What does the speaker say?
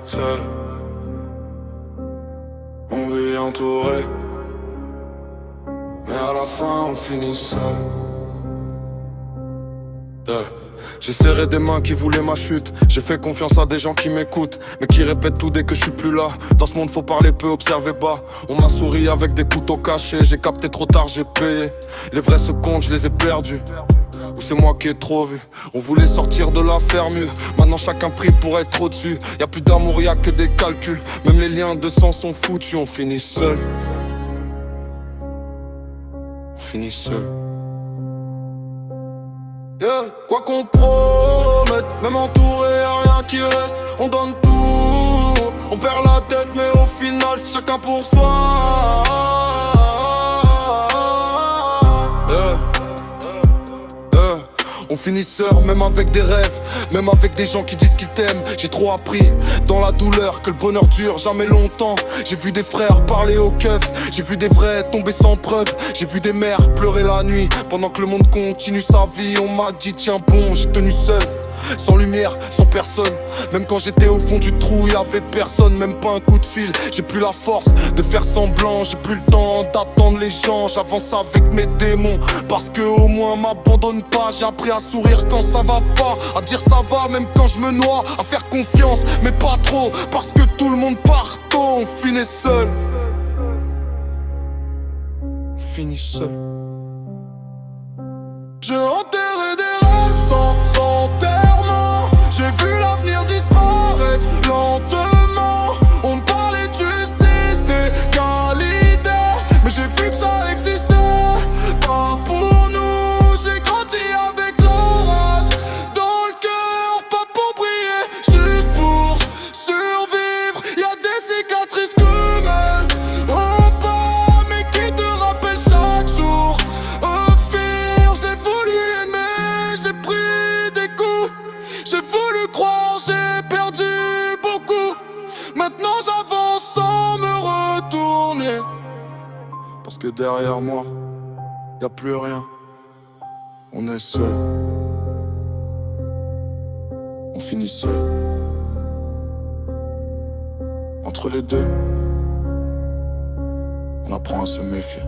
seul. On vit entouré, mais à la fin on finit seul. Yeah. J'ai serré des mains qui voulaient ma chute. J'ai fait confiance à des gens qui m'écoutent, mais qui répètent tout dès que je suis plus là. Dans ce monde faut parler peu, observer bas. On m'a souri avec des couteaux cachés. J'ai capté trop tard, j'ai payé. Les vrais se comptent, je les ai perdus. Ou c'est moi qui ai trop vu. On voulait sortir de là, faire mieux. Maintenant chacun prie pour être au-dessus. Y'a plus d'amour, y'a que des calculs. Même les liens de sang sont foutus. On finit seul. On finit seul. Yeah. Quoi qu'on promette, même entouré, y'a rien qui reste. On donne tout, on perd la tête, mais au final, c'est chacun pour soi. Yeah. Yeah. On finit seul, même avec des rêves, même avec des gens qui disent qu'ils t'aiment. J'ai trop appris dans la douleur que le bonheur dure jamais longtemps. J'ai vu des frères parler au keuf, j'ai vu des vrais tomber sans preuve. J'ai vu des mères pleurer la nuit pendant que le monde continue sa vie. On m'a dit tiens bon, j'ai tenu seul, sans lumière, sans personne. Même quand j'étais au fond du trou, y'avait personne, même pas un coup de fil. J'ai plus la force de faire semblant, j'ai plus le temps d'attendre les gens. J'avance avec mes démons, parce que au moins m'abandonne pas. J'ai appris à sourire quand ça va pas, à dire ça va même quand je me noie, à faire confiance mais pas trop, parce que tout le monde part tôt. On finit seul. On finit seul. J'ai enterré des rêves sans enterrement. J'ai vu l'avenir disparaître lentement. On me parlait de justice, d'égalité, mais j'ai vu que ça existait pas pour nous. J'ai grandi avec l'orage dans le cœur, pas pour briller, juste pour survivre. Y'a des cicatrices que même en bas, mais qui te rappellent chaque jour. J'ai voulu aimer, j'ai pris des coups. J'ai voulu croire, j'ai perdu beaucoup. Maintenant j'avance sans me retourner, parce que derrière moi, y'a plus rien. On est seul. On finit seul. Entre les deux, on apprend à se méfier.